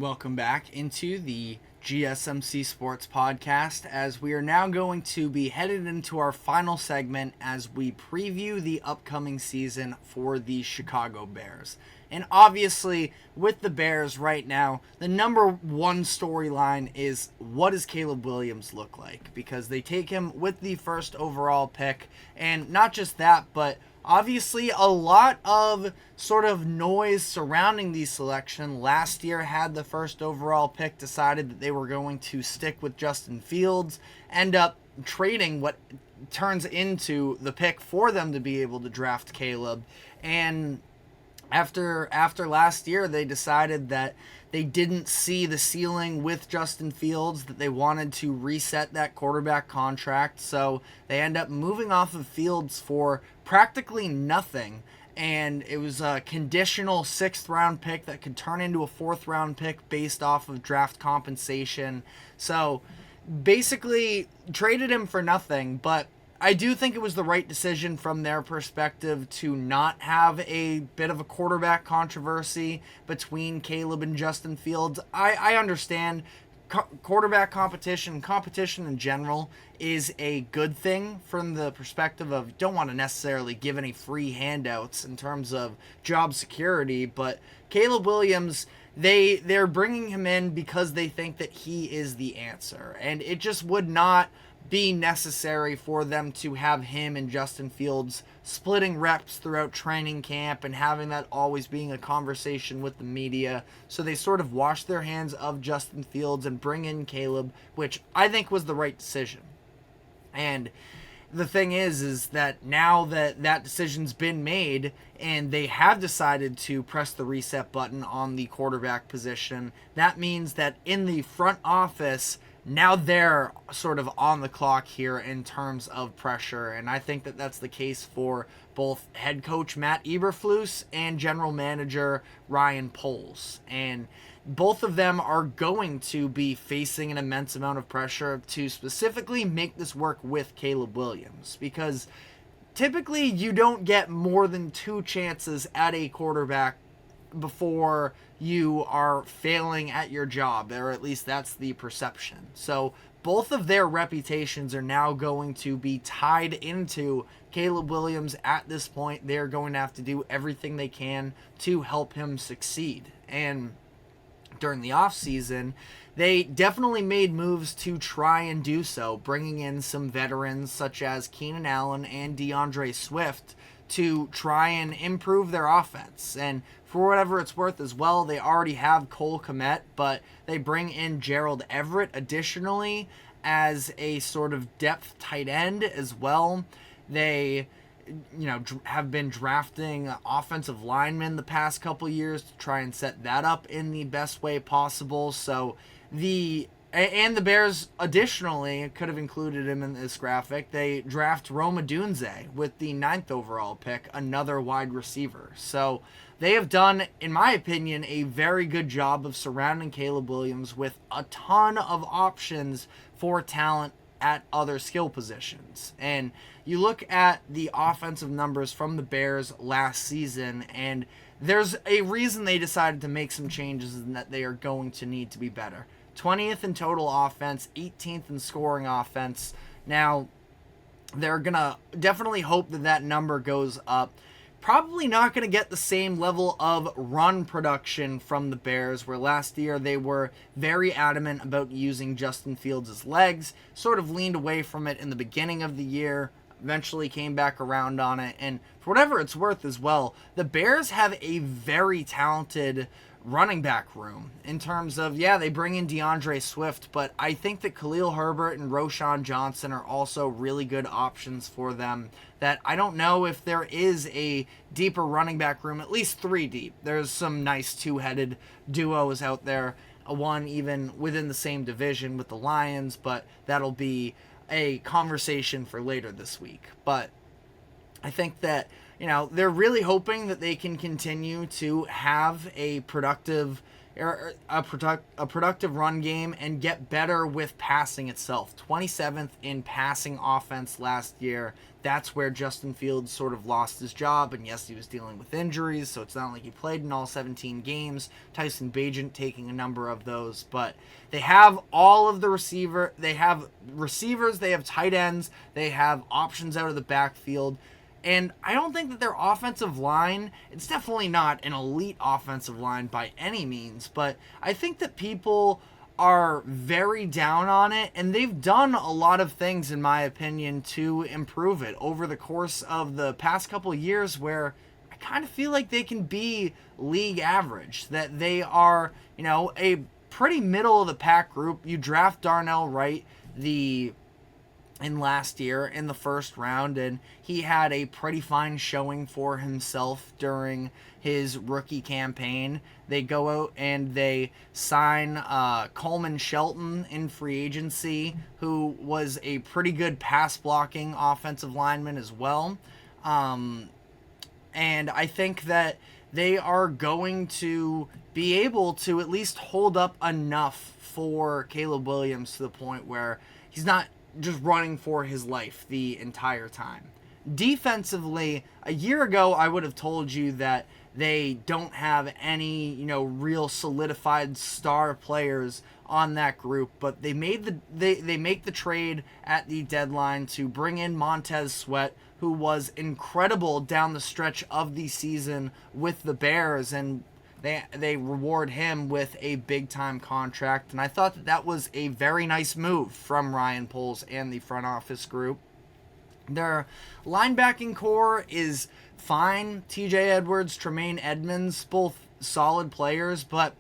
Welcome back into the GSMC Sports Podcast, as we are now going to be headed into our final segment as we preview the upcoming season for the Chicago Bears. And obviously, with the Bears right now, the number one storyline is, what does Caleb Williams look like? Because they take him with the first overall pick, and not just that, but obviously a lot of sort of noise surrounding the selection. Last year had the first overall pick, decided that they were going to stick with Justin Fields, end up trading what turns into the pick for them to be able to draft Caleb. And after last year, they decided that they didn't see the ceiling with Justin Fields, that they wanted to reset that quarterback contract. So they end up moving off of Fields for practically nothing. And it was a conditional 6th-round pick that could turn into a 4th-round pick based off of draft compensation. So basically traded him for nothing, but I do think it was the right decision from their perspective to not have a bit of a quarterback controversy between Caleb and Justin Fields. I understand quarterback competition in general is a good thing from the perspective of, you don't want to necessarily give any free handouts in terms of job security, but Caleb Williams, they're bringing him in because they think that he is the answer, and it just would not be necessary for them to have him and Justin Fields splitting reps throughout training camp and having that always being a conversation with the media. So they sort of wash their hands of Justin Fields and bring in Caleb, which I think was the right decision. And the thing is that now that decision's been made and they have decided to press the reset button on the quarterback position, that means that in the front office, now they're sort of on the clock here in terms of pressure, and I think that that's the case for both head coach Matt Eberflus and general manager Ryan Poles. And both of them are going to be facing an immense amount of pressure to specifically make this work with Caleb Williams, because typically you don't get more than 2 chances at a quarterback before you are failing at your job, or at least that's the perception. So both of their reputations are now going to be tied into Caleb Williams at this point. They're going to have to do everything they can to help him succeed. And during the offseason, they definitely made moves to try and do so, bringing in some veterans such as Keenan Allen and DeAndre Swift to try and improve their offense. And for whatever it's worth as well, they already have Cole Kmet, but they bring in Gerald Everett additionally as a sort of depth tight end as well. They have been drafting offensive linemen the past couple years to try and set that up in the best way possible. So the Bears additionally could have included him in this graphic. They draft Rome Odunze with the 9th overall pick, another wide receiver. So they have done, in my opinion, a very good job of surrounding Caleb Williams with a ton of options for talent at other skill positions. And you look at the offensive numbers from the Bears last season, and there's a reason they decided to make some changes, and that they are going to need to be better. 20th in total offense, 18th in scoring offense. Now, they're going to definitely hope that number goes up. Probably not going to get the same level of run production from the Bears, where last year they were very adamant about using Justin Fields' legs, sort of leaned away from it in the beginning of the year, eventually came back around on it. And for whatever it's worth as well, the Bears have a very talented running back room in terms of, they bring in DeAndre Swift, but I think that Khalil Herbert and Roschon Johnson are also really good options for them, that I don't know if there is a deeper running back room, at least 3 deep. There's some nice 2-headed duos out there, one even within the same division with the Lions, but that'll be a conversation for later this week. But I think that they're really hoping that they can continue to have a productive run game and get better with passing itself. 27th in passing offense last year. that's where Justin Fields sort of lost his job. And yes, he was dealing with injuries, so it's not like he played in all 17 games. Tyson Bagent taking a number of those. But they have all of the receiver. They have receivers. They have tight ends. They have options out of the backfield. And I don't think that their offensive line, it's definitely not an elite offensive line by any means, but I think that people are very down on it, and they've done a lot of things, in my opinion, to improve it over the course of the past couple of years, where I kind of feel like they can be league average, that they are, a pretty middle of the pack group. You draft Darnell Wright in last year in the first round, and he had a pretty fine showing for himself during his rookie campaign. They go out and they sign Coleman Shelton in free agency, who was a pretty good pass blocking offensive lineman as well. And I think that they are going to be able to at least hold up enough for Caleb Williams to the point where he's not just running for his life the entire time. Defensively, a year ago, I would have told you that they don't have any, real solidified star players on that group, but they make the trade at the deadline to bring in Montez Sweat, who was incredible down the stretch of the season with the Bears, and they reward him with a big-time contract. And I thought that was a very nice move from Ryan Poles and the front office group. Their linebacking core is fine. TJ Edwards, Tremaine Edmonds, both solid players. But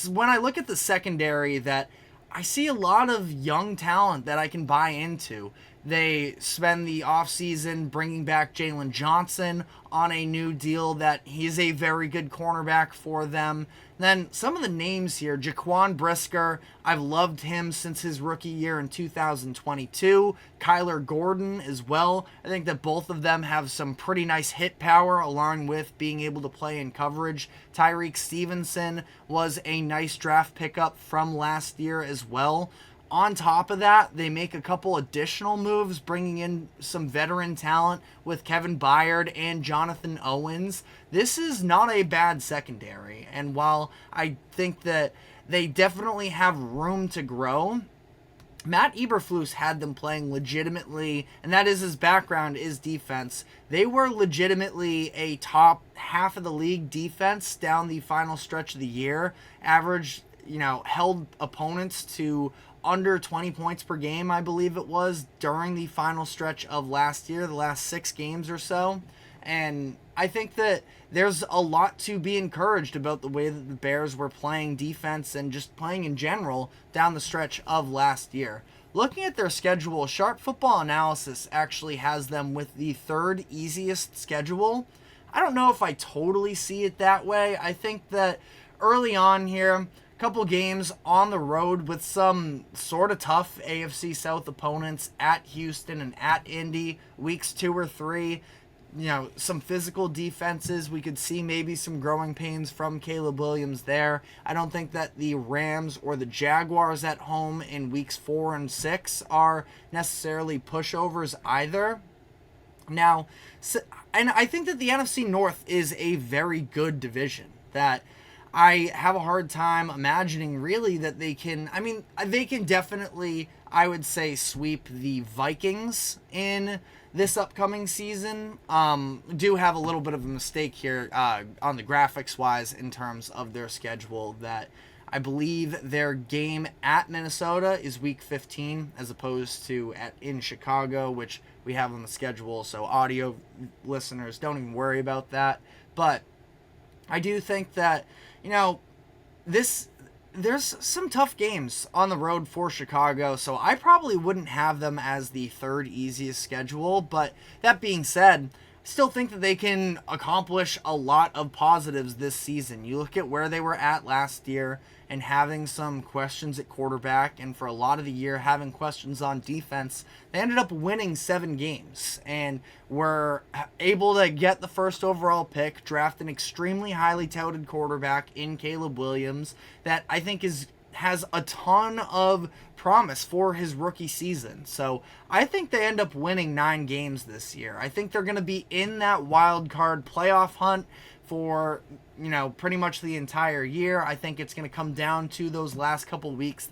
when I look at the secondary, that I see a lot of young talent that I can buy into. They spend the offseason bringing back Jalen Johnson on a new deal that he's a very good cornerback for them. Then some of the names here, Jaquan Brisker, I've loved him since his rookie year in 2022. Kyler Gordon as well. I think that both of them have some pretty nice hit power along with being able to play in coverage. Tyreek Stevenson was a nice draft pickup from last year as well. On top of that, they make a couple additional moves, bringing in some veteran talent with Kevin Byard and Jonathan Owens. This is not a bad secondary, and while I think that they definitely have room to grow, Matt Eberflus had them playing legitimately, and that is his background is defense. They were legitimately a top half of the league defense down the final stretch of the year, held opponents to under 20 points per game, I believe it was, during the final stretch of last year, the last 6 games or so. And I think that there's a lot to be encouraged about the way that the Bears were playing defense and just playing in general down the stretch of last year. Looking at their schedule, Sharp Football Analysis actually has them with the 3rd easiest schedule. I don't know if I totally see it that way. I think that early on here, couple games on the road with some sort of tough AFC South opponents at Houston and at Indy, weeks 2 or 3. Some physical defenses. We could see maybe some growing pains from Caleb Williams there. I don't think that the Rams or the Jaguars at home in weeks 4 and 6 are necessarily pushovers either. Now, and I think that the NFC North is a very good division that I have a hard time imagining really that they can definitely, I would say, sweep the Vikings in this upcoming season. Do have a little bit of a mistake here on the graphics wise in terms of their schedule, that I believe their game at Minnesota is week 15 as opposed to in Chicago, which we have on the schedule. So audio listeners, don't even worry about that. But I do think that there's some tough games on the road for Chicago, so I probably wouldn't have them as the 3rd easiest schedule. But that being said, I still think that they can accomplish a lot of positives this season. You look at where they were at last year and having some questions at quarterback, and for a lot of the year having questions on defense. They ended up winning 7 games and were able to get the 1st overall pick, draft an extremely highly touted quarterback in Caleb Williams that I think is has a ton of promise for his rookie season. So I think they end up winning 9 games this year. I think they're going to be in that wild card playoff hunt for, pretty much the entire year. I think it's going to come down to those last couple weeks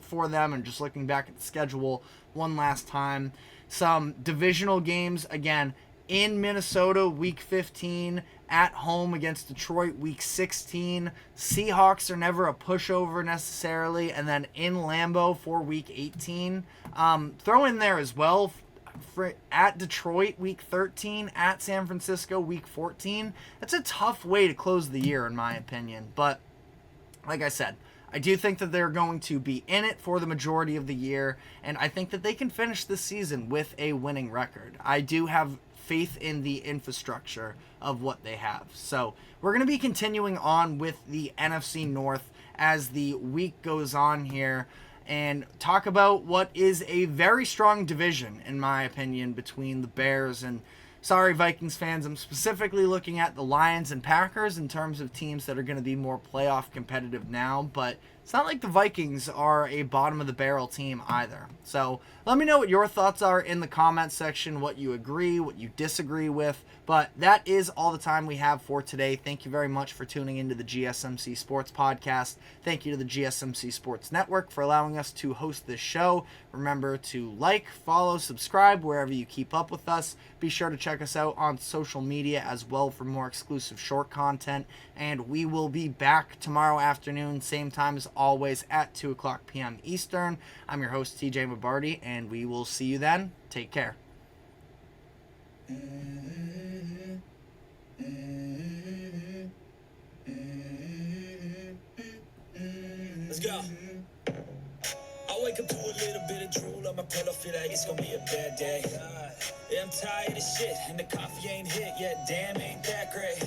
for them, and just looking back at the schedule one last time. Some divisional games, again, in Minnesota, week 15, at home against Detroit, week 16. Seahawks are never a pushover necessarily, and then in Lambeau for week 18. Throw in there as well, at Detroit, week 13, at San Francisco, week 14. That's a tough way to close the year, in my opinion. But, like I said, I do think that they're going to be in it for the majority of the year, and I think that they can finish this season with a winning record. I do have faith in the infrastructure of what they have. So we're going to be continuing on with the NFC North as the week goes on here, and talk about what is a very strong division, in my opinion, between the Bears and, sorry Vikings fans, I'm specifically looking at the Lions and Packers in terms of teams that are going to be more playoff competitive now, but it's not like the Vikings are a bottom of the barrel team either. So let me know what your thoughts are in the comments section, what you agree, what you disagree with. But that is all the time we have for today. Thank you very much for tuning into the GSMC Sports Podcast. Thank you to the GSMC Sports Network for allowing us to host this show. Remember to like, follow, subscribe wherever you keep up with us. Be sure to check us out on social media as well for more exclusive short content. And we will be back tomorrow afternoon, same time as always at 2 o'clock p.m. Eastern. I'm your host, TJ Mabarty, and we will see you then. Take care. Let's go. I wake up to a little bit of drool on my pillow, feel like it's gonna be a bad day. Yeah, I'm tired of shit, and the coffee ain't hit yet. Damn, ain't that great.